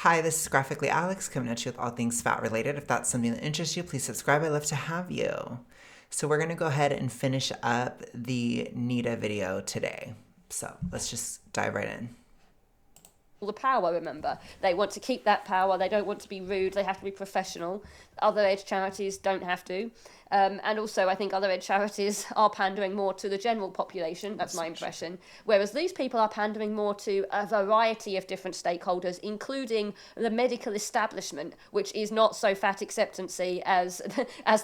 Hi, this is Graphically Alex coming at you with all things fat related. If that's something that interests you, please subscribe. I'd love to have you. So we're going to go ahead and finish up the NEDA video today. So let's just dive right in. The power, remember. They want to keep that power. They don't want to be rude. They have to be professional. Other ed charities don't have to. And also, I think other ed charities are pandering more to the general population. That's my impression. Whereas these people are pandering more to a variety of different stakeholders, including the medical establishment, which is not so fat acceptancy as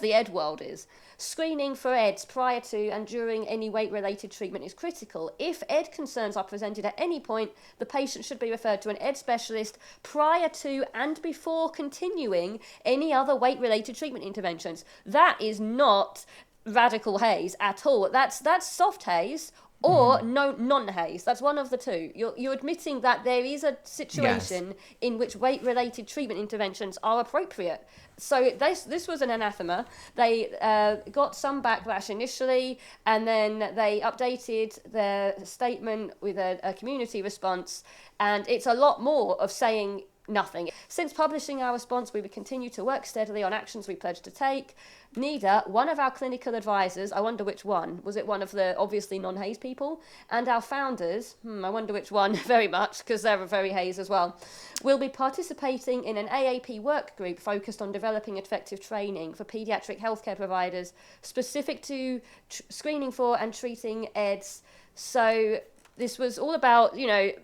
the ed world is. Screening for EDs prior to and during any weight-related treatment is critical. If ED concerns are presented at any point, the patient should be referred to an ED specialist prior to and before continuing any other weight-related treatment interventions. That is not radical haze at all. That's soft haze or non-haze. That's one of the two. You're admitting that there is a situation in which weight-related treatment interventions are appropriate. So this was an anathema. They got some backlash initially, and then they updated their statement with a community response, and it's a lot more of saying nothing. Since publishing our response, we will continue to work steadily on actions we pledged to take. NEDA, one of our clinical advisors, I wonder which one, was it one of the obviously non-haze people? And our founders, I wonder which one very much, because they're very haze as well, will be participating in an AAP work group focused on developing effective training for paediatric healthcare providers specific to screening for and treating EDs. So this was all about,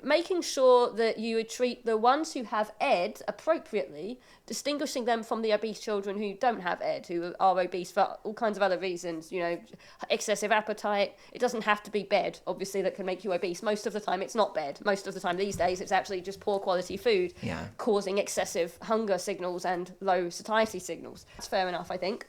making sure that you would treat the ones who have ED appropriately, distinguishing them from the obese children who don't have ED, who are obese for all kinds of other reasons, excessive appetite. It doesn't have to be bed, obviously, that can make you obese. Most of the time, it's not bed. Most of the time these days, it's actually just poor quality food causing excessive hunger signals and low satiety signals. That's fair enough, I think.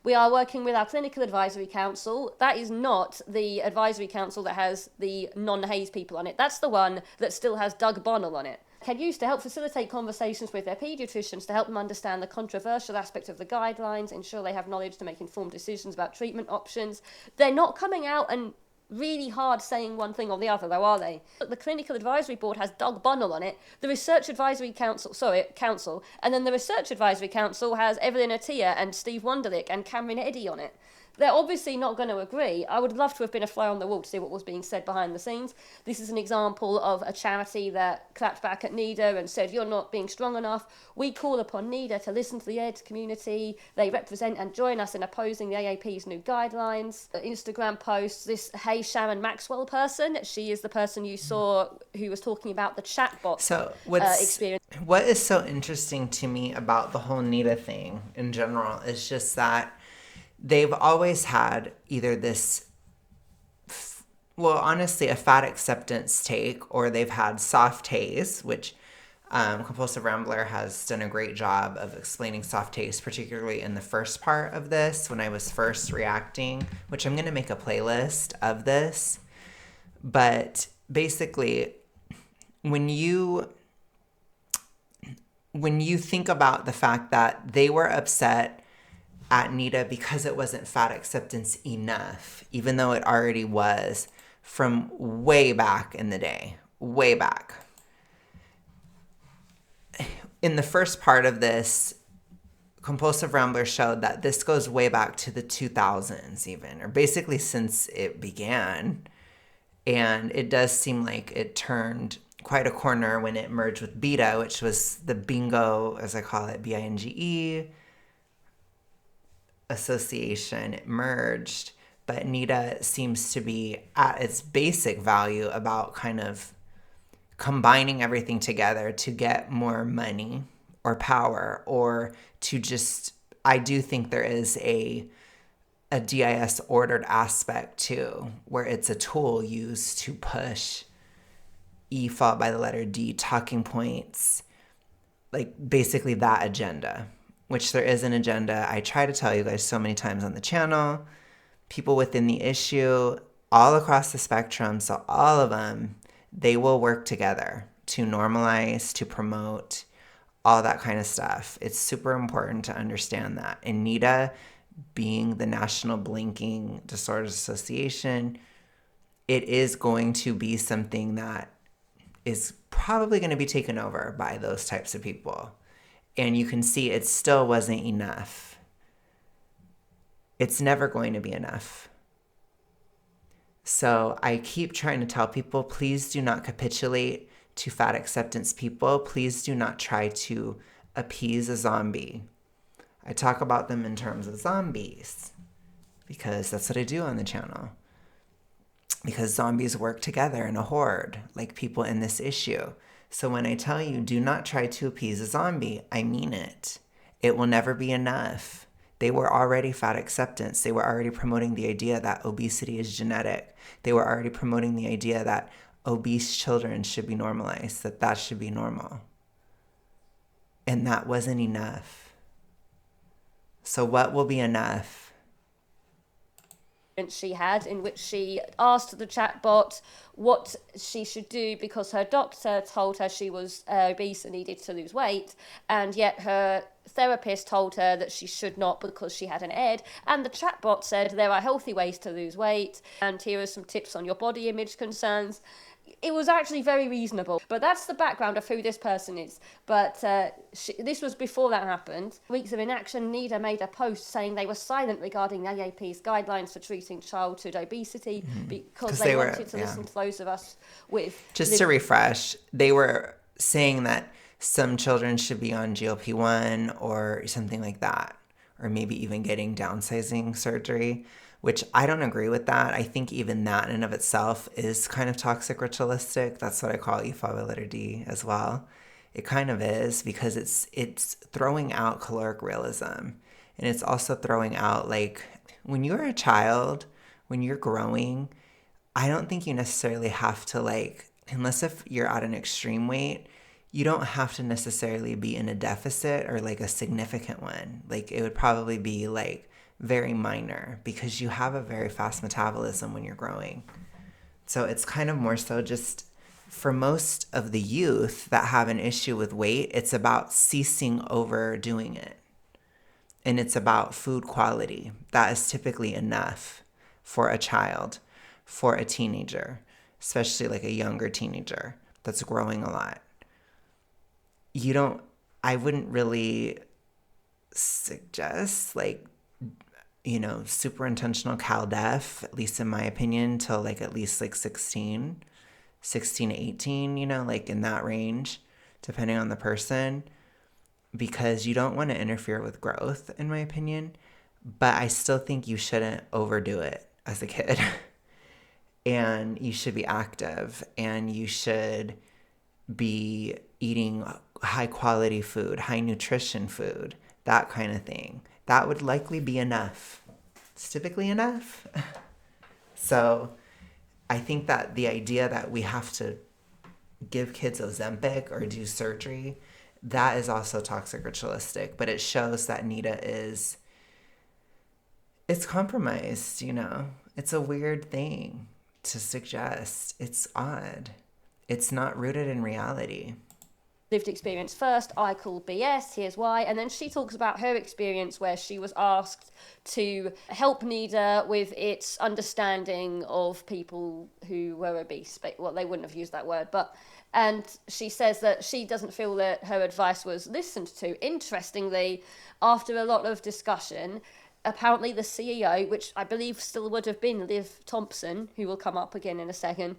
We are working with our clinical advisory council. That is not the advisory council that has the non-haze people on it. That's the one that still has Doug Bonnell on it. Can use to help facilitate conversations with their paediatricians to help them understand the controversial aspects of the guidelines, ensure they have knowledge to make informed decisions about treatment options. They're not coming out and really hard saying one thing or the other, though, are they? The clinical advisory board has Doug Bonnell on it, the research advisory council, and then the research advisory council has Evelyn Attia and Steve Wunderlich and Cameron Eddy on it. They're obviously not going to agree. I would love to have been a fly on the wall to see what was being said behind the scenes. This is an example of a charity that clapped back at NEDA and said, you're not being strong enough. We call upon NEDA to listen to the ED community. They represent and join us in opposing the AAP's new guidelines. Instagram posts, this Hey Sharon Maxwell person, she is the person you saw who was talking about the chatbot experience. What is so interesting to me about the whole NEDA thing in general is just that they've always had either this, honestly, a fat acceptance take, or they've had soft haze, which Compulsive Rambler has done a great job of explaining soft haze, particularly in the first part of this when I was first reacting, which I'm going to make a playlist of this. But basically, when you think about the fact that they were upset at NEDA because it wasn't fat acceptance enough, even though it already was from way back in the day, way back. In the first part of this, Compulsive Rambler showed that this goes way back to the 2000s even, or basically since it began. And it does seem like it turned quite a corner when it merged with BETA, which was the bingo, as I call it, BINGE, association. It merged, but NEDA seems to be at its basic value about kind of combining everything together to get more money or power, or to just, I do think there is a DIS ordered aspect too, where it's a tool used to push E followed by the letter D talking points, like basically that agenda, which there is an agenda. I try to tell you guys so many times on the channel, people within the issue, all across the spectrum, so all of them, they will work together to normalize, to promote, all that kind of stuff. It's super important to understand that. And NEDA, being the National Blinking Disorders Association, it is going to be something that is probably going to be taken over by those types of people. And you can see it still wasn't enough. It's never going to be enough. So I keep trying to tell people, please do not capitulate to fat acceptance people. Please do not try to appease a zombie. I talk about them in terms of zombies because that's what I do on the channel. Because zombies work together in a horde, like people in this issue. So when I tell you, do not try to appease a zombie, I mean it. It will never be enough. They were already fat acceptance. They were already promoting the idea that obesity is genetic. They were already promoting the idea that obese children should be normalized, that that should be normal. And that wasn't enough. So what will be enough? She had, in which she asked the chatbot what she should do because her doctor told her she was obese and needed to lose weight, and yet her therapist told her that she should not because she had an ED, and the chatbot said there are healthy ways to lose weight, and here are some tips on your body image concerns. It was actually very reasonable. But that's the background of who this person is. But this was before that happened. Weeks of inaction, NEDA made a post saying they were silent regarding the AAP's guidelines for treating childhood obesity because they wanted to listen to those of us with... Just to refresh, they were saying that some children should be on GLP-1 or something like that, or maybe even getting downsizing surgery, which I don't agree with that. I think even that in and of itself is kind of toxic ritualistic. That's what I call E5 letter D as well. It kind of is because it's throwing out caloric realism. And it's also throwing out, like, when you're a child, when you're growing, I don't think you necessarily have to, like, unless if you're at an extreme weight, you don't have to necessarily be in a deficit or like a significant one. Like, it would probably be like very minor because you have a very fast metabolism when you're growing. So it's kind of more so just for most of the youth that have an issue with weight, it's about ceasing overdoing it. And it's about food quality. That is typically enough for a child, for a teenager, especially like a younger teenager that's growing a lot. I wouldn't really suggest like, super intentional cal def, at least in my opinion, till like at least like 16 to 18, like in that range, depending on the person, because you don't want to interfere with growth, in my opinion. But I still think you shouldn't overdo it as a kid. And you should be active, and you should be eating high quality food, high nutrition food, that kind of thing. That would likely be enough. It's typically enough. So I think that the idea that we have to give kids Ozempic or do surgery, that is also toxic ritualistic. But it shows that NEDA it's compromised, It's a weird thing to suggest. It's odd. It's not rooted in reality. Lived experience first, I call BS, here's why. And then she talks about her experience where she was asked to help NEDA with its understanding of people who were obese. Well, they wouldn't have used that word, and she says that she doesn't feel that her advice was listened to. Interestingly, after a lot of discussion, apparently the CEO, which I believe still would have been Liv Thompson, who will come up again in a second,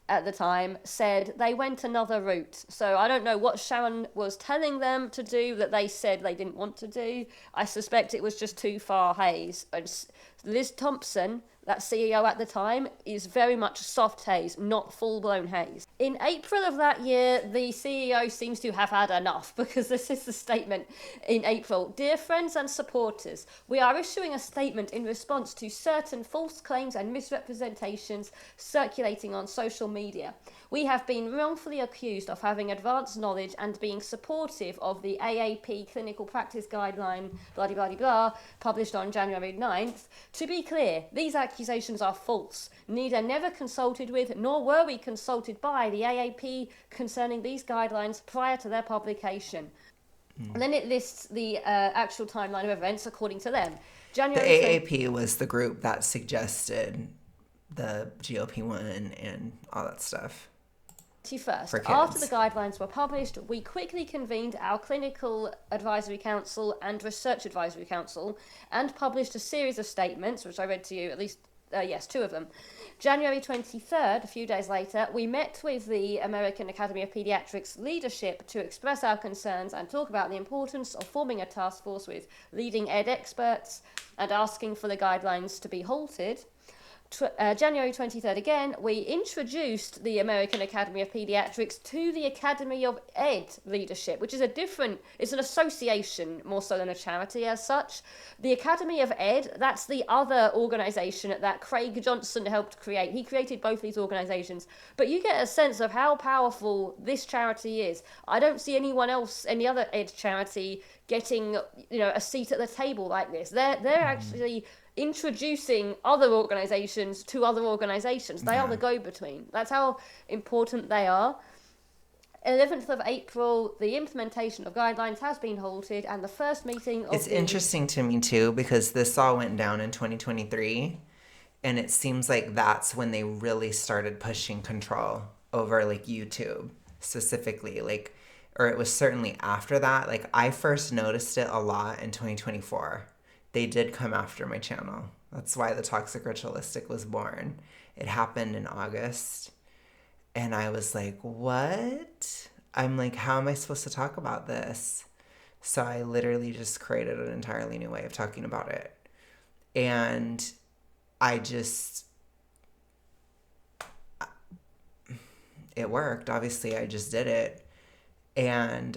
at the time, said they went another route. So I don't know what Sharon was telling them to do that they said they didn't want to do. I suspect it was just too far haze. Liz Thompson, that CEO at the time, is very much soft haze, not full-blown haze. In April of that year, the CEO seems to have had enough, because this is the statement in April. Dear friends and supporters, we are issuing a statement in response to certain false claims and misrepresentations circulating on social media. We have been wrongfully accused of having advanced knowledge and being supportive of the AAP Clinical Practice Guideline, blah, blah, blah, blah, published on January 9th. To be clear, these accusations are false. NEDA never consulted with, nor were we consulted by the AAP concerning these guidelines prior to their publication. And then it lists the actual timeline of events according to them. The AAP was the group that suggested the GLP-1 and all that stuff. 21st, for after the kids. guidelines were published, we quickly convened our Clinical Advisory Council and Research Advisory Council and published a series of statements, which I read to you, at least, yes, 2 of them. January 23rd, a few days later, we met with the American Academy of Pediatrics leadership to express our concerns and talk about the importance of forming a task force with leading ed experts and asking for the guidelines to be halted. January 23rd again, we introduced the American Academy of Pediatrics to the Academy of Ed leadership, which is it's an association more so than a charity as such. The Academy of Ed, that's the other organisation that Craig Johnson helped create. He created both these organisations, but you get a sense of how powerful this charity is. I don't see anyone else, any other ed charity, getting a seat at the table like this. They're actually introducing other organisations to other organisations. They are the go-between. That's how important they are. 11th of April, the implementation of guidelines has been halted, and the first meeting of It's interesting to me too, because this all went down in 2023, and it seems like that's when they really started pushing control over like YouTube specifically, like, or it was certainly after that. Like, I first noticed it a lot in 2024. They did come after my channel. That's why the Toxic Ritualistic was born. It happened in August. And I was like, what? I'm like, how am I supposed to talk about this? So I literally just created an entirely new way of talking about it. And it worked. Obviously, I just did it. And,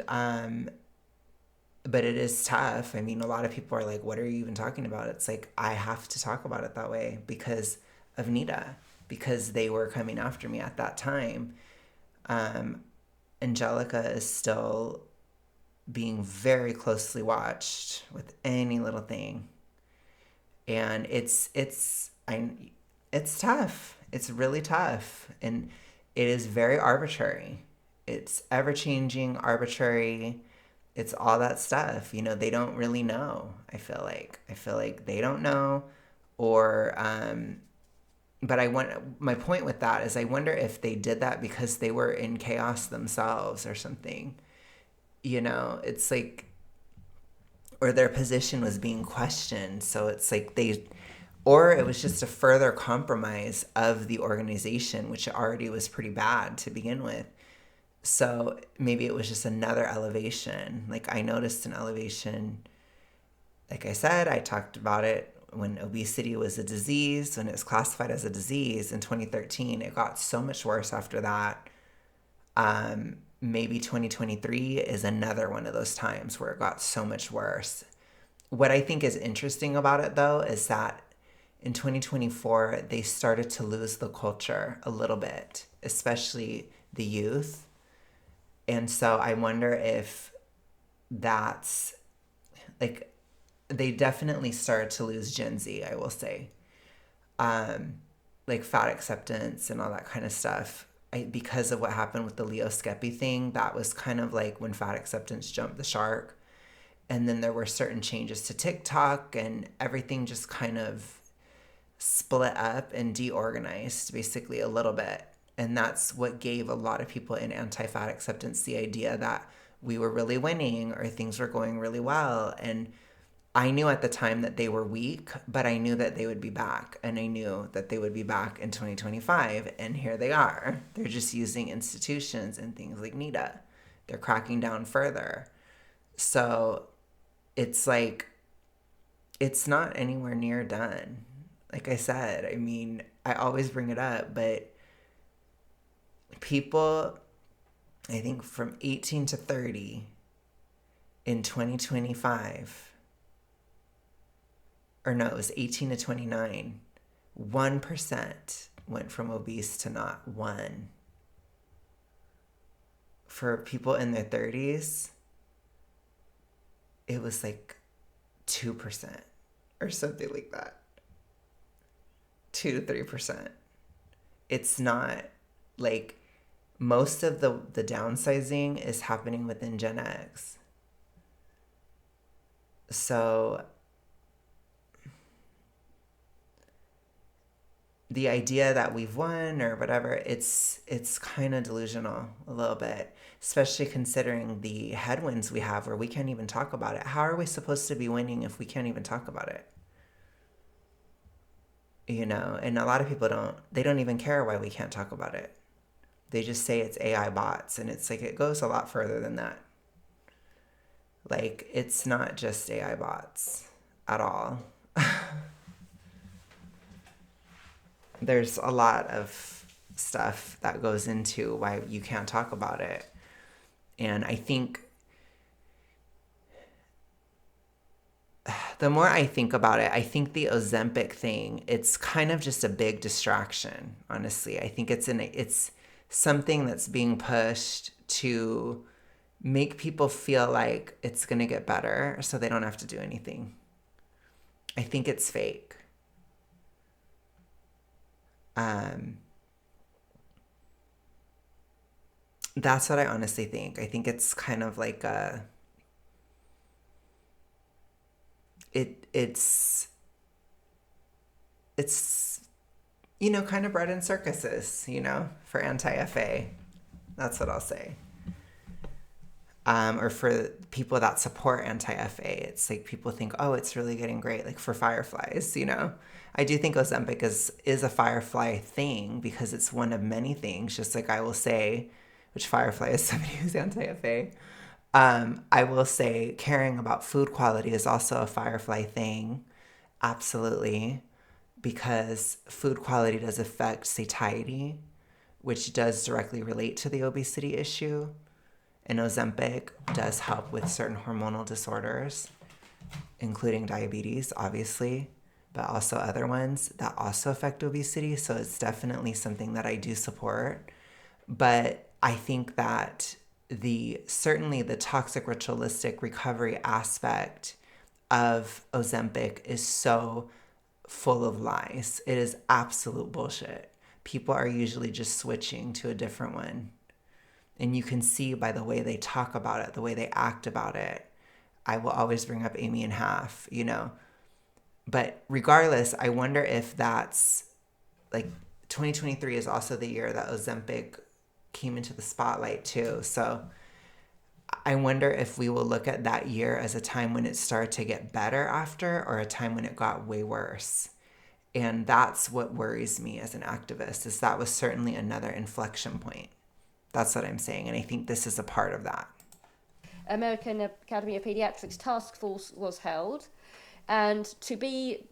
but it is tough. I mean, a lot of people are like, what are you even talking about? It's like, I have to talk about it that way because of NEDA, because they were coming after me at that time. Angelica is still being very closely watched with any little thing. And it's tough. It's really tough. And it is very arbitrary. It's ever-changing, arbitrary. It's all that stuff. They don't really know, I feel like they don't know. Or but my point with that is I wonder if they did that because they were in chaos themselves or something. It's like, or their position was being questioned. So it's like or it was just a further compromise of the organization, which already was pretty bad to begin with. So maybe it was just another elevation. Like, I noticed an elevation. Like I said, I talked about it when obesity was a disease, when it was classified as a disease in 2013. It got so much worse after that. Maybe 2023 is another one of those times where it got so much worse. What I think is interesting about it, though, is that in 2024, they started to lose the culture a little bit, especially the youth. And so I wonder if that's, like, they definitely started to lose Gen Z, I will say. Like fat acceptance and all that kind of stuff. Because of what happened with the Leo Skeppy thing, that was kind of like when fat acceptance jumped the shark. And then there were certain changes to TikTok, and everything just kind of split up and deorganized basically a little bit. And that's what gave a lot of people in anti-fat acceptance the idea that we were really winning or things were going really well. And I knew at the time that they were weak, but I knew that they would be back. And I knew that they would be back in 2025. And here they are. They're just using institutions and things like NEDA. They're cracking down further. So it's like, it's not anywhere near done. Like I said, I mean, I always bring it up, but people, I think from 18 to 30 in 2025, or no, it was 18 to 29, 1% went from obese to not. One. For people in their 30s, it was like 2% or something like that. 2 to 3%. It's not like, most of the downsizing is happening within Gen X. So the idea that we've won or whatever, it's kind of delusional a little bit, especially considering the headwinds we have where we can't even talk about it. How are we supposed to be winning if we can't even talk about it? You know, and a lot of people don't even care why we can't talk about it. They just say it's AI bots, and it's like it goes a lot further than that. Like, it's not just AI bots at all. There's a lot of stuff that goes into why you can't talk about it. And I think the more I think about it, I think the Ozempic thing, it's kind of just a big distraction, honestly. I think it's something that's being pushed to make people feel like it's going to get better so they don't have to do anything. I think it's fake. That's what I honestly think. I think it's kind of like it's you know, kind of bred in circuses, you know, for anti-FA. That's what I'll say. Or for people that support anti-FA, it's like people think, oh, it's really getting great, like for fireflies, you know. I do think Ozempic is a firefly thing because it's one of many things, just like I will say, which firefly is somebody who's anti-FA. I will say caring about food quality is also a firefly thing, absolutely, because food quality does affect satiety, which does directly relate to the obesity issue. And Ozempic does help with certain hormonal disorders, including diabetes, obviously, but also other ones that also affect obesity. So it's definitely something that I do support. But I think that certainly the toxic ritualistic recovery aspect of Ozempic is so full of lies. It is absolute bullshit. People are usually just switching to a different one. And you can see by the way they talk about it, the way they act about it. I will always bring up Amy and Half, you know. But regardless, I wonder if that's like 2023 is also the year that Ozempic came into the spotlight too. So I wonder if we will look at that year as a time when it started to get better after, or a time when it got way worse. And that's what worries me as an activist, is that was certainly another inflection point. That's what I'm saying. And I think this is a part of that. American Academy of Pediatrics task force was held. And to be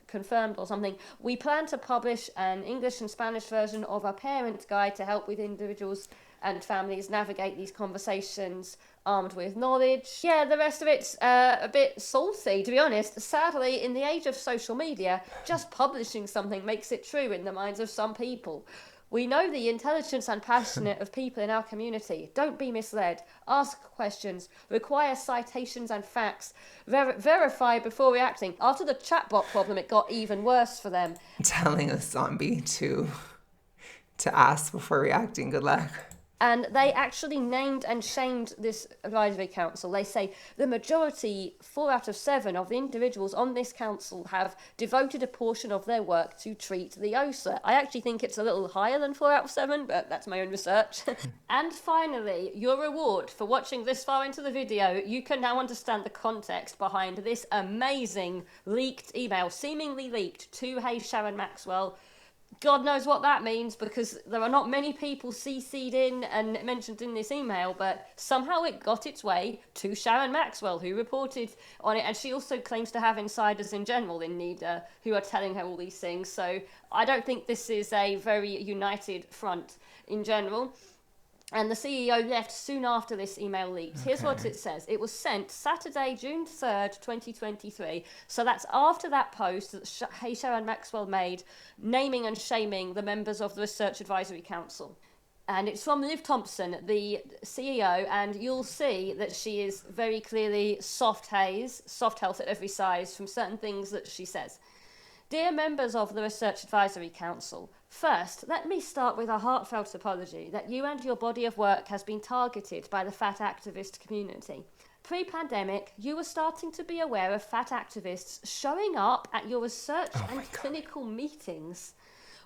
confirmed or something, we plan to publish an English and Spanish version of our parent guide to help with individuals and families navigate these conversations armed with knowledge. Yeah, the rest of it's a bit salty, to be honest. Sadly, in the age of social media, just publishing something makes it true in the minds of some people. We know the intelligence and passionate of people in our community. Don't be misled. Ask questions. Require citations and facts. Verify before reacting. After the chatbot problem, it got even worse for them. Telling a zombie to ask before reacting. Good luck. And they actually named and shamed this advisory council. They say the majority, 4 out of 7 of the individuals on this council have devoted a portion of their work to treat the OSA. I actually think it's a little higher than 4 out of 7, but that's my own research. And finally, your reward for watching this far into the video. You can now understand the context behind this amazing leaked email, seemingly leaked to Hey Sharon Maxwell. God knows what that means, because there are not many people CC'd in and mentioned in this email, but somehow it got its way to Sharon Maxwell, who reported on it, and she also claims to have insiders in general in NEDA who are telling her all these things, so I don't think this is a very united front in general. And the CEO left soon after this email leaked. Here's what it says. It was sent Saturday, June 3rd, 2023. So that's after that post that Hey Sharon Maxwell made, naming and shaming the members of the Research Advisory Council. And it's from Liv Thompson, the CEO, and you'll see that she is very clearly soft health at every size from certain things that she says. Dear members of the Research Advisory Council, first, let me start with a heartfelt apology that you and your body of work has been targeted by the fat activist community. Pre-pandemic, you were starting to be aware of fat activists showing up at your research and clinical meetings.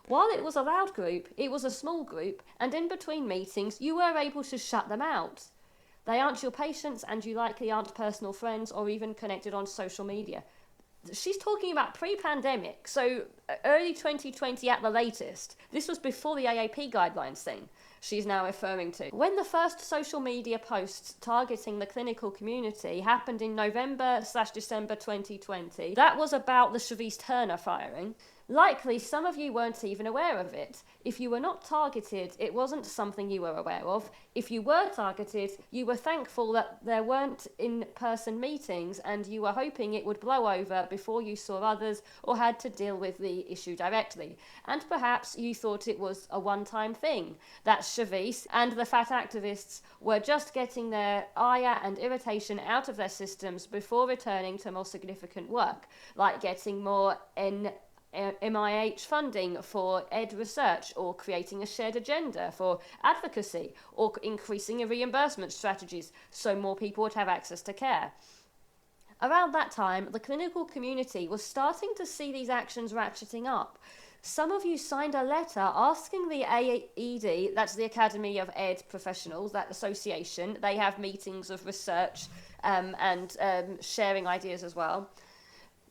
While it was a loud group, it was a small group, and in between meetings, you were able to shut them out. They aren't your patients, and you likely aren't personal friends or even connected on social media. She's talking about pre-pandemic, so early 2020 at the latest. This was before the AAP guidelines thing she's now referring to. When the first social media posts targeting the clinical community happened in November/December 2020, that was about the Charisse Turner firing. Likely, some of you weren't even aware of it. If you were not targeted, it wasn't something you were aware of. If you were targeted, you were thankful that there weren't in-person meetings and you were hoping it would blow over before you saw others or had to deal with the issue directly. And perhaps you thought it was a one-time thing, that Charisse and the fat activists were just getting their ire and irritation out of their systems before returning to more significant work, like getting more MIH funding for ed research, or creating a shared agenda for advocacy, or increasing reimbursement strategies so more people would have access to care. Around that time, the clinical community was starting to see these actions ratcheting up. Some of you signed a letter asking the AED, that's the Academy of Ed Professionals, that association, they have meetings of research and sharing ideas as well.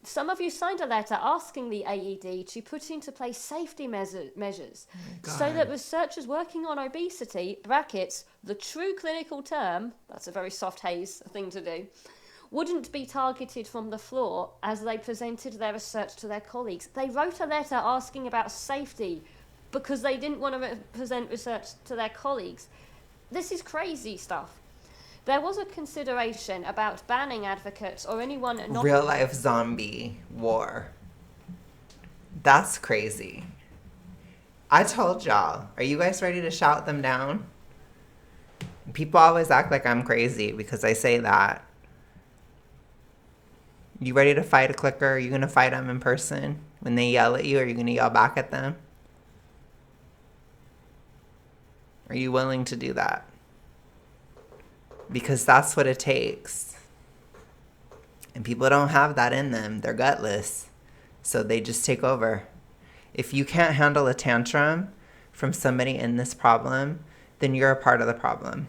Some of you signed a letter asking the AED to put into place safety measures so that researchers working on obesity, brackets, the true clinical term, that's a very soft haze thing to do, wouldn't be targeted from the floor as they presented their research to their colleagues. They wrote a letter asking about safety because they didn't want to present research to their colleagues. This is crazy stuff. There was a consideration about banning advocates or anyone not... Real life zombie war. That's crazy. I told y'all. Are you guys ready to shout them down? People always act like I'm crazy because I say that. You ready to fight a clicker? Are you going to fight them in person? When they yell at you, are you going to yell back at them? Are you willing to do that? Because that's what it takes. And people don't have that in them. They're gutless. So they just take over. If you can't handle a tantrum from somebody in this problem, then you're a part of the problem.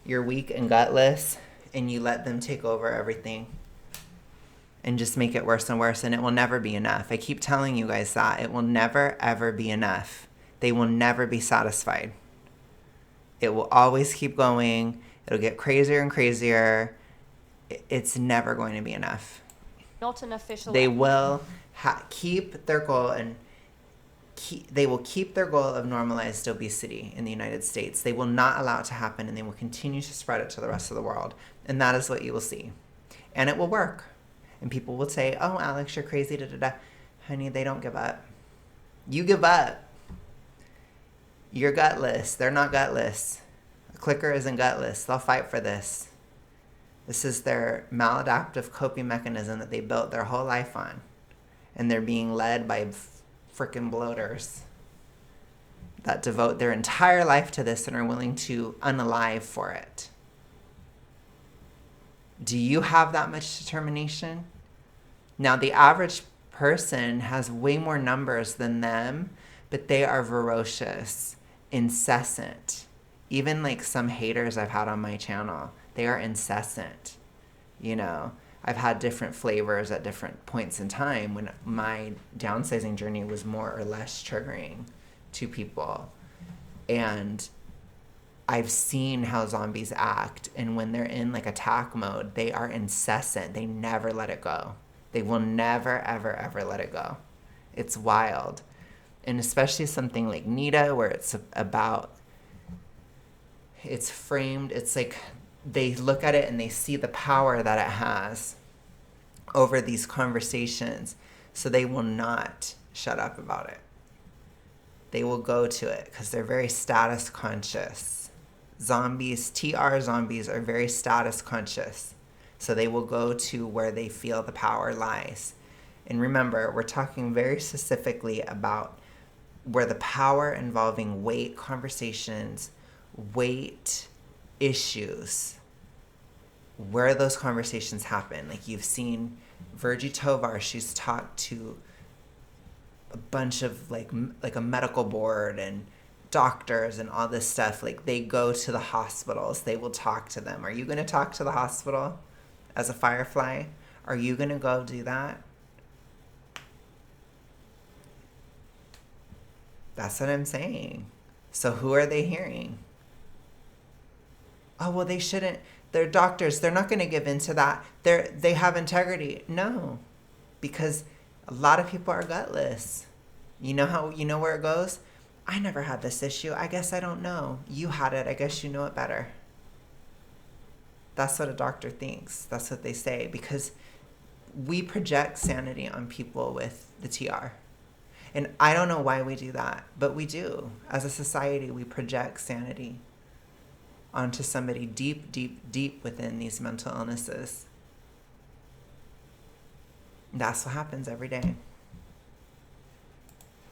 You're weak and gutless, and you let them take over everything and just make it worse and worse, and it will never be enough. I keep telling you guys that. It will never, ever be enough. They will never be satisfied. It will always keep going. It'll get crazier and crazier. It's never going to be enough. Not an official... They will keep their goal, and they will keep their goal of normalized obesity in the United States. They will not allow it to happen, and they will continue to spread it to the rest of the world. And that is what you will see. And it will work. And people will say, oh, Alex, you're crazy, da-da-da. Honey, they don't give up. You give up. You're gutless. They're not gutless. A clicker isn't gutless. They'll fight for this. This is their maladaptive coping mechanism that they built their whole life on. And they're being led by freaking bloaters that devote their entire life to this and are willing to unalive for it. Do you have that much determination? Now, the average person has way more numbers than them, but they are ferocious, incessant. Even like some haters I've had on my channel, they are incessant. You know, I've had different flavors at different points in time when my downsizing journey was more or less triggering to people. And I've seen how zombies act. And when they're in like attack mode, they are incessant. They never let it go. They will never, ever, ever let it go. It's wild. And especially something like NEDA, where it's about, it's framed, it's like they look at it and they see the power that it has over these conversations. So they will not shut up about it. They will go to it because they're very status conscious. Zombies, TR zombies, are very status conscious. So they will go to where they feel the power lies. And remember, we're talking very specifically about where the power involving weight conversations, weight issues, where those conversations happen. Like you've seen Virgie Tovar, she's talked to a bunch of like a medical board and doctors and all this stuff. Like they go to the hospitals, they will talk to them. Are you going to talk to the hospital as a Firefly? Are you going to go do that? That's what I'm saying. So who are they hearing? Oh, well, they shouldn't. They're doctors. They're not going to give in to that. They have integrity. No, because a lot of people are gutless. You know where it goes? I never had this issue. I guess I don't know. You had it. I guess you know it better. That's what a doctor thinks. That's what they say, because we project sanity on people with the TR. And I don't know why we do that, but we do. As a society, we project sanity onto somebody deep, deep, deep within these mental illnesses. That's what happens every day.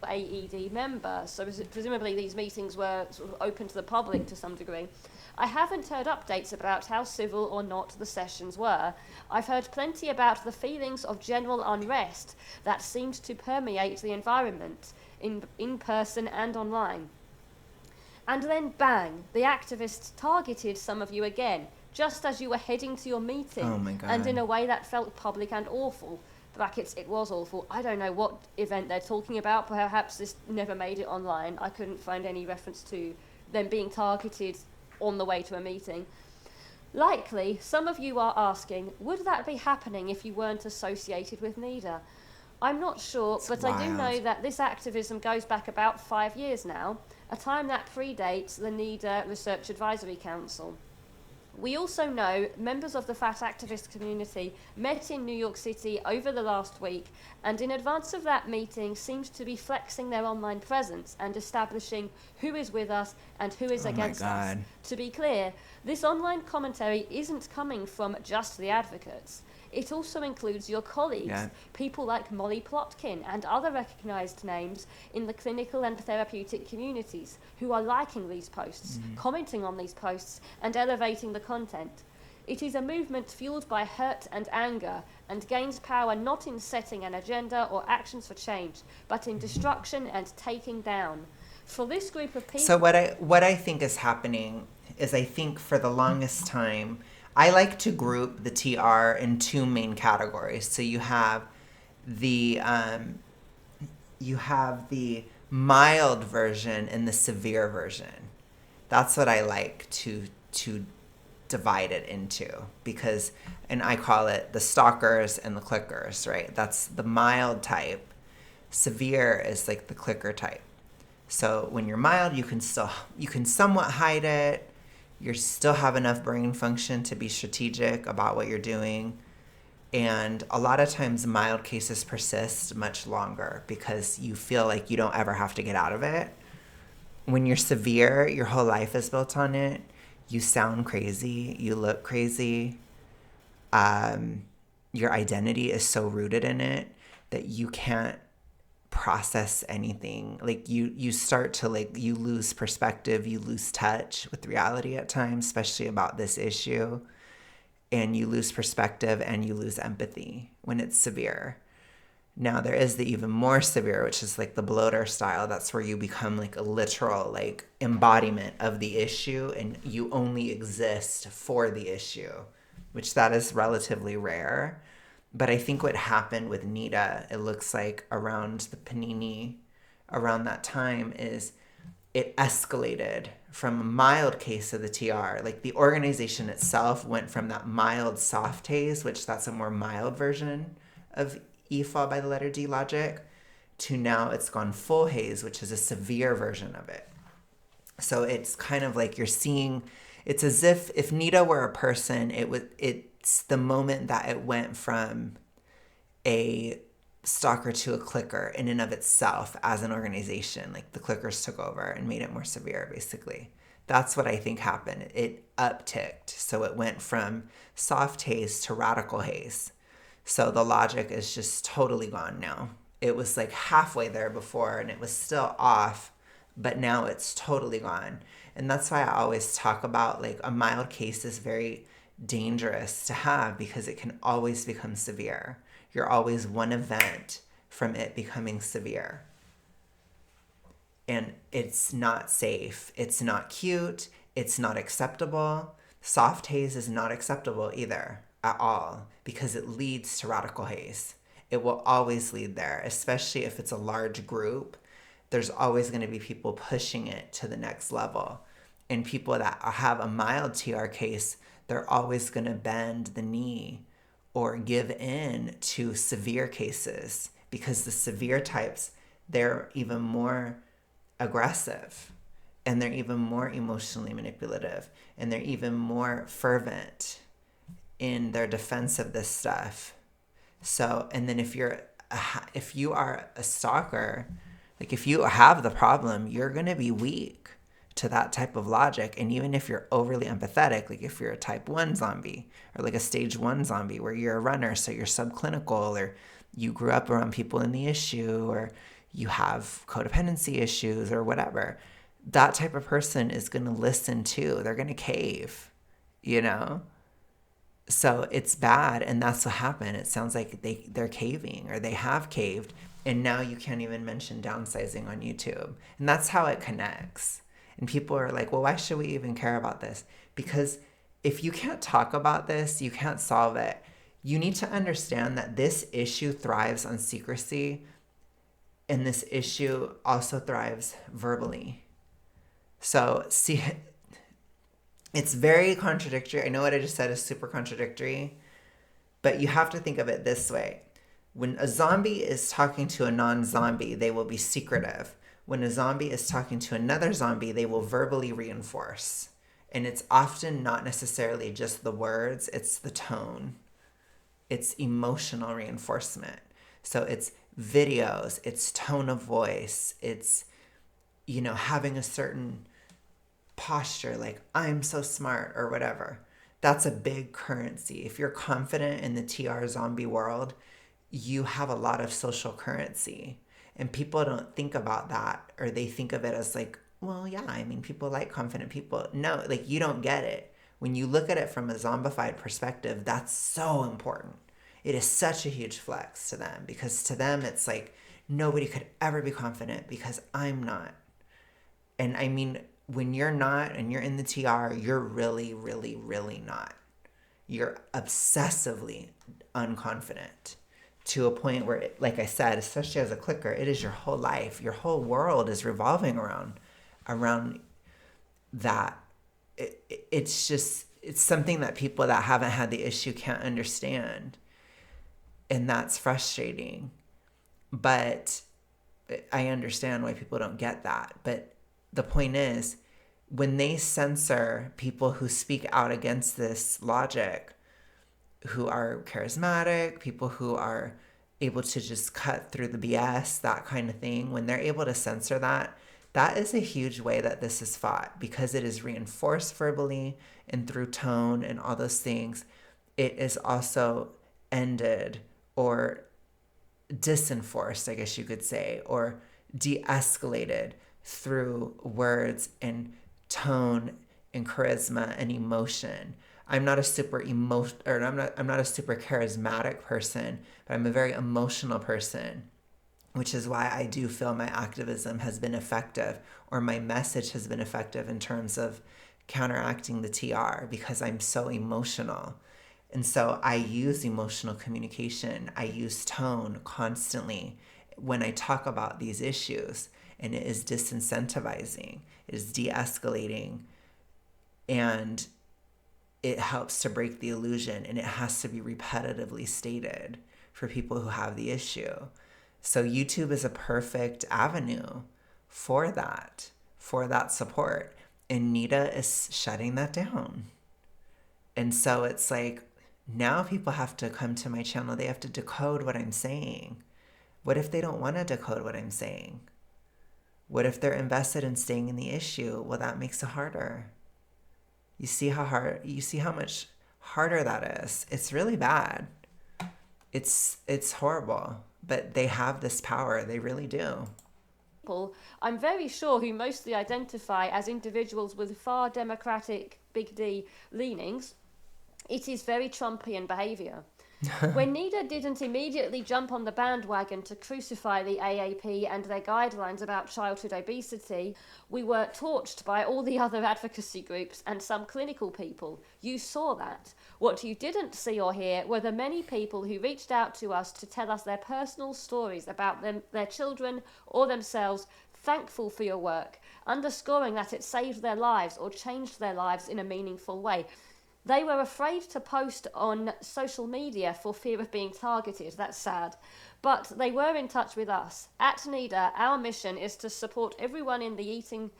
AED member, so presumably these meetings were sort of open to the public to some degree. I haven't heard updates about how civil or not the sessions were. I've heard plenty about the feelings of general unrest that seemed to permeate the environment, in person and online. And then bang, the activists targeted some of you again, just as you were heading to your meeting. Oh my God. And in a way that felt public and awful. Brackets, it was awful. I don't know what event they're talking about. Perhaps this never made it online. I couldn't find any reference to them being targeted on the way to a meeting. Likely, some of you are asking, would that be happening if you weren't associated with NEDA? I'm not sure, but wild. I do know that this activism goes back about 5 years now, a time that predates the NEDA Research Advisory Council. We also know members of the fat activist community met in New York City over the last week, and in advance of that meeting seemed to be flexing their online presence and establishing who is with us and who is against us. To be clear, this online commentary isn't coming from just the advocates. It also includes your colleagues, people like Molly Plotkin and other recognised names in the clinical and therapeutic communities who are liking these posts, commenting on these posts, and elevating the content. It is a movement fueled by hurt and anger, and gains power not in setting an agenda or actions for change, but in destruction and taking down. For this group of people... So what I think is happening is, I think for the longest time, I like to group the TR in two main categories. So you have the mild version and the severe version. That's what I like to divide it into, because, and I call it the stalkers and the clickers, right? That's the mild type. Severe is like the clicker type. So when you're mild, you can somewhat hide it. You still have enough brain function to be strategic about what you're doing. And a lot of times mild cases persist much longer because you feel like you don't ever have to get out of it. When you're severe, your whole life is built on it. You sound crazy. You look crazy. Your identity is so rooted in it that you can't process anything. Like you start to you lose perspective, you lose touch with reality at times, especially about this issue, and you lose perspective and you lose empathy when it's severe. Now there is the even more severe, which is like the bloater style. That's where you become like a literal embodiment of the issue, and you only exist for the issue, which that is relatively rare. But I think what happened with NEDA, it looks like around the Panini, around that time, is it escalated from a mild case of the TR. Like the organization itself went from that mild soft haze, which that's a more mild version of EFA by the letter D logic, to now it's gone full haze, which is a severe version of it. So it's kind of like you're seeing, it's as if NEDA were a person, it's the moment that it went from a stalker to a clicker in and of itself as an organization. Like the clickers took over and made it more severe, basically. That's what I think happened. It upticked. So it went from soft haze to radical haze. So the logic is just totally gone now. It was like halfway there before and it was still off, but now it's totally gone. And that's why I always talk about a mild case is very dangerous to have because it can always become severe. You're always one event from it becoming severe. And it's not safe. It's not cute. It's not acceptable. Soft haze is not acceptable either at all because it leads to radical haze. It will always lead there, especially if it's a large group. There's always going to be people pushing it to the next level. And people that have a mild TR case, they're always going to bend the knee or give in to severe cases because the severe types, they're even more aggressive and they're even more emotionally manipulative and they're even more fervent in their defense of this stuff. So, and then if you are a stalker, like if you have the problem, you're going to be weak to that type of logic. And even if you're overly empathetic, like if you're a type 1 zombie or like a stage 1 zombie where you're a runner, so you're subclinical, or you grew up around people in the issue, or you have codependency issues or whatever, that type of person is going to listen too. They're going to cave, you know? So it's bad, and that's what happened. It sounds like they're caving, or they have caved, and now you can't even mention downsizing on YouTube. And that's how it connects. And people are like, well, why should we even care about this? Because if you can't talk about this, you can't solve it. You need to understand that this issue thrives on secrecy, and this issue also thrives verbally. So, see, it's very contradictory. I know what I just said is super contradictory, but you have to think of it this way. When a zombie is talking to a non-zombie, they will be secretive. When a zombie is talking to another zombie, they will verbally reinforce. And it's often not necessarily just the words, it's the tone. It's emotional reinforcement. So it's videos, it's tone of voice, it's, having a certain posture, like I'm so smart or whatever. That's a big currency. If you're confident in the TR zombie world, you have a lot of social currency. And people don't think about that, or they think of it as like, well, yeah, I mean, people like confident people. No, like you don't get it. When you look at it from a zombified perspective, that's so important. It is such a huge flex to them because to them, it's like nobody could ever be confident because I'm not. And I mean, when you're not and you're in the TR, you're really, really, really not. You're obsessively unconfident to a point where, like I said, especially as a clicker, it is your whole life. Your whole world is revolving around that. It's something that people that haven't had the issue can't understand. And that's frustrating. But I understand why people don't get that. But the point is, when they censor people who speak out against this logic, who are charismatic, people who are able to just cut through the BS, that kind of thing, when they're able to censor that, that is a huge way that this is fought because it is reinforced verbally and through tone and all those things. It is also ended or disenforced, I guess you could say, or de-escalated through words and tone and charisma and emotion. I'm not a super I'm not a super charismatic person, but I'm a very emotional person, which is why I do feel my activism has been effective, or my message has been effective in terms of counteracting the TR, because I'm so emotional. And so I use emotional communication. I use tone constantly when I talk about these issues, and it is disincentivizing, it is de-escalating, and it helps to break the illusion, and it has to be repetitively stated for people who have the issue. So YouTube is a perfect avenue for that support. And NEDA is shutting that down. And so it's like, now people have to come to my channel. They have to decode what I'm saying. What if they don't want to decode what I'm saying? What if they're invested in staying in the issue? Well, that makes it harder. You see how much harder that is. It's really bad. It's horrible, but they have this power. They really do. I'm very sure who mostly identify as individuals with far democratic, big D leanings, it is very Trumpian behaviour. When NEDA didn't immediately jump on the bandwagon to crucify the AAP and their guidelines about childhood obesity, we were torched by all the other advocacy groups and some clinical people. You saw that. What you didn't see or hear were the many people who reached out to us to tell us their personal stories about their children or themselves, thankful for your work, underscoring that it saved their lives or changed their lives in a meaningful way. They were afraid to post on social media for fear of being targeted. That's sad. But they were in touch with us. At NEDA, our mission is to support everyone in the eating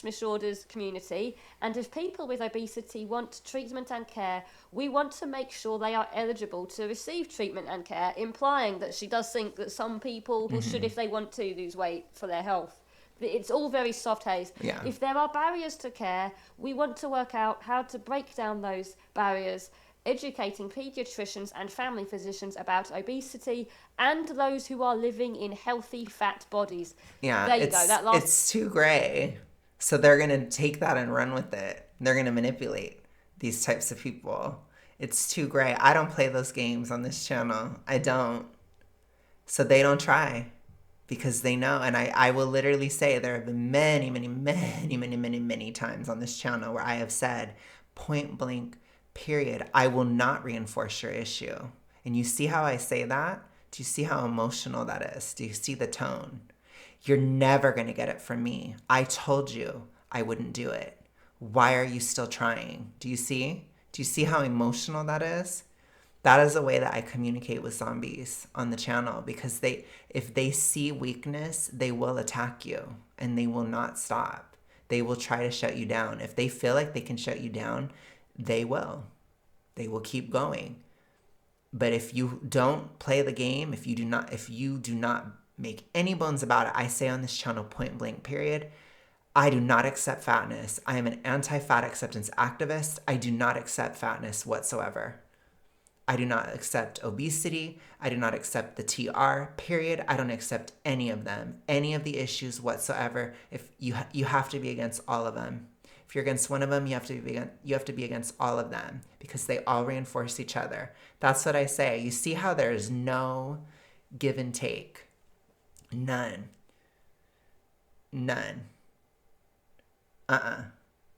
disorders community, and if people with obesity want treatment and care, we want to make sure they are eligible to receive treatment and care, implying that she does think that some people should, if they want to, lose weight for their health. It's all very soft haze. Yeah. If there are barriers to care, we want to work out how to break down those barriers, educating paediatricians and family physicians about obesity and those who are living in healthy fat bodies. Yeah, there you go. That last. It's too gray. So they're going to take that and run with it. They're going to manipulate these types of people. It's too gray. I don't play those games on this channel. I don't. So they don't try. Because they know, and I will literally say there have been many times on this channel where I have said, point blank, period, I will not reinforce your issue. And you see how I say that? Do you see how emotional that is? Do you see the tone? You're never going to get it from me. I told you I wouldn't do it. Why are you still trying? Do you see? Do you see how emotional that is? That is a way that I communicate with zombies on the channel, because if they see weakness, they will attack you and they will not stop. They will try to shut you down. If they feel like they can shut you down, they will. They will keep going. But if you don't play the game, if you do not make any bones about it, I say on this channel, point blank, period, I do not accept fatness. I am an anti-fat acceptance activist. I do not accept fatness whatsoever. I do not accept obesity. I do not accept the TR, period. I don't accept any of them, any of the issues whatsoever. If you have to be against all of them. If you're against one of them, you have to be against all of them, because they all reinforce each other. That's what I say. You see how there is no give and take. None.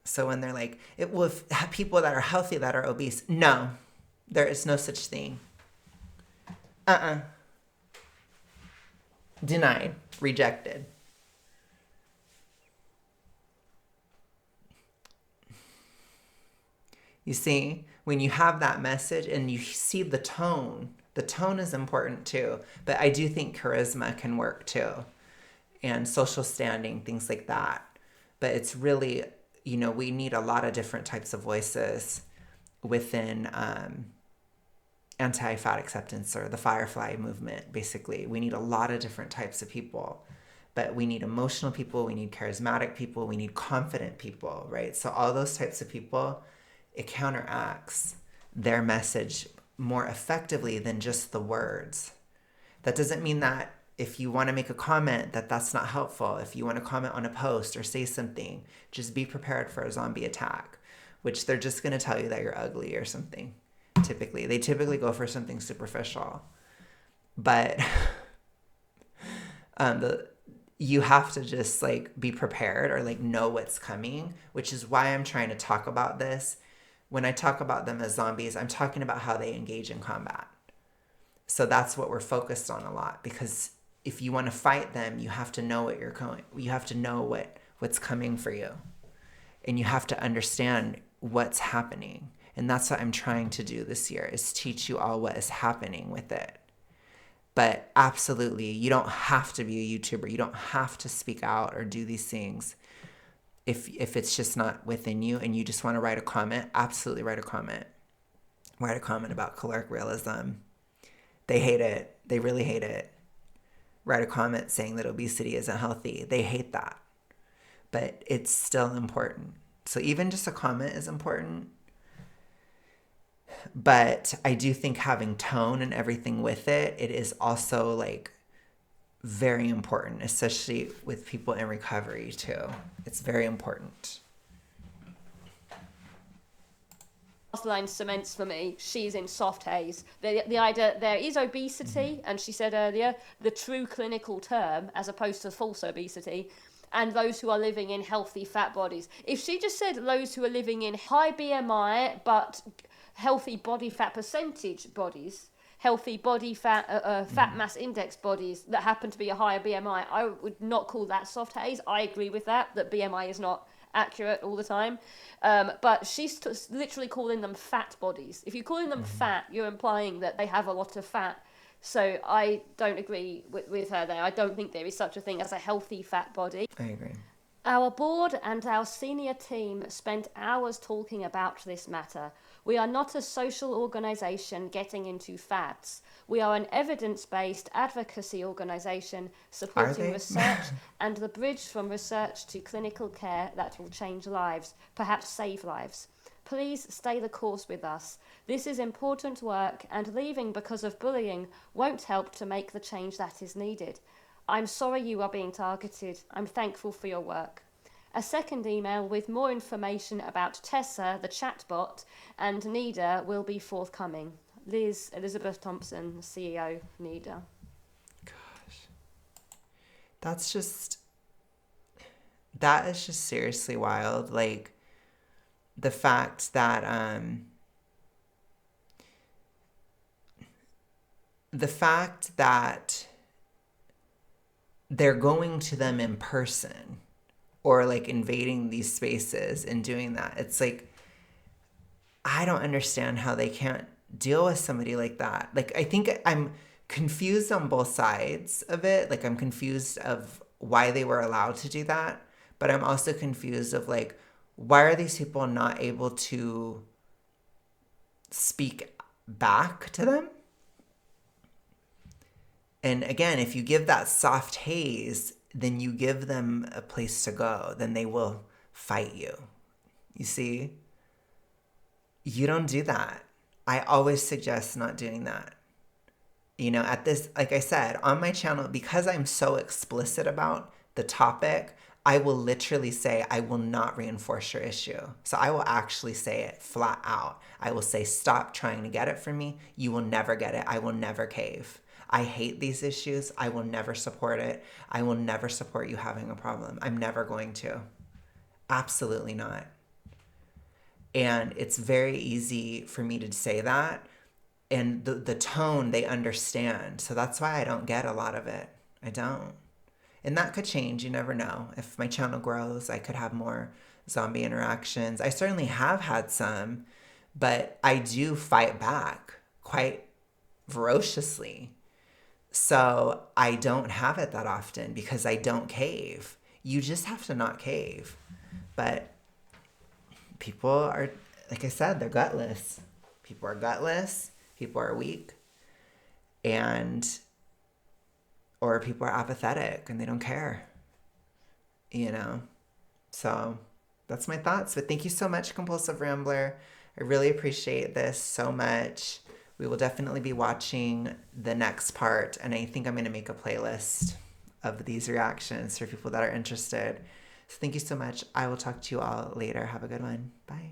So when they're like, it will have people that are healthy that are obese. No. There is no such thing. Denied. Rejected. You see, when you have that message and you see the tone is important too. But I do think charisma can work too. And social standing, things like that. But it's really, we need a lot of different types of voices within anti-fat acceptance, or the Firefly movement. Basically, we need a lot of different types of people, but we need emotional people, we need charismatic people, we need confident people, right? So all those types of people, it counteracts their message more effectively than just the words. That doesn't mean that if you want to make a comment that's not helpful. If you want to comment on a post or say something, just be prepared for a zombie attack, which they're just going to tell you that you're ugly or something. They typically go for something superficial, but you have to just be prepared, or know what's coming, which is why I'm trying to talk about this. When I talk about them as zombies, I'm talking about how they engage in combat. So that's what we're focused on a lot, because if you want to fight them, you have to know you have to know what's coming for you, and you have to understand what's happening. And that's what I'm trying to do this year, is teach you all what is happening with it. But absolutely, you don't have to be a YouTuber. You don't have to speak out or do these things. If it's just not within you and you just want to write a comment, absolutely write a comment. Write a comment about caloric realism. They hate it. They really hate it. Write a comment saying that obesity isn't healthy. They hate that. But it's still important. So even just a comment is important. But I do think having tone and everything with it is also very important, especially with people in recovery too. It's very important. last line cements for me, she's in soft haze. The idea there is obesity, and she said earlier, the true clinical term, as opposed to false obesity, and those who are living in healthy fat bodies. If she just said those who are living in high BMI but healthy body fat percentage bodies, healthy body fat, fat mass index bodies that happen to be a higher BMI, I would not call that soft haze. I agree with that BMI is not accurate all the time, but she's literally calling them fat bodies. If you're calling them fat, you're implying that they have a lot of fat. So I don't agree with her there. I don't think there is such a thing as a healthy fat body. I agree. Our board and our senior team spent hours talking about this matter. We are not a social organisation getting into fads. We are an evidence-based advocacy organisation supporting research and the bridge from research to clinical care that will change lives, perhaps save lives. Please stay the course with us. This is important work, and leaving because of bullying won't help to make the change that is needed. I'm sorry you are being targeted. I'm thankful for your work. A second email with more information about Tessa, the chatbot, and NEDA will be forthcoming. Liz Elizabeth Thompson, CEO, NEDA. Gosh. That is just seriously wild. Like, the fact that, they're going to them in person or like invading these spaces and doing that. It's like, I don't understand how they can't deal with somebody like that. Like, I think I'm confused on both sides of it. Like, I'm confused of why they were allowed to do that, but I'm also confused of like, why are these people not able to speak back to them? And again, if you give that soft haze, then you give them a place to go. Then they will fight you. You see? You don't do that. I always suggest not doing that. You know, at this, like I said, on my channel, because I'm so explicit about the topic, I will literally say, I will not reinforce your issue. So I will actually say it flat out. I will say, stop trying to get it from me. You will never get it. I will never cave. I hate these issues. I will never support it. I will never support you having a problem. I'm never going to. Absolutely not. And it's very easy for me to say that. And the tone, they understand. So that's why I don't get a lot of it. I don't. And that could change. You never know. If my channel grows, I could have more zombie interactions. I certainly have had some, but I do fight back quite ferociously. So I don't have it that often because I don't cave. You just have to not cave. But people are, like I said, they're gutless. People are gutless. People are weak. Or people are apathetic and they don't care. You know? So that's my thoughts. But thank you so much, Compulsive Rambler. I really appreciate this so much. We will definitely be watching the next part, and I think I'm going to make a playlist of these reactions for people that are interested. So thank you so much. I will talk to you all later. Have a good one. Bye.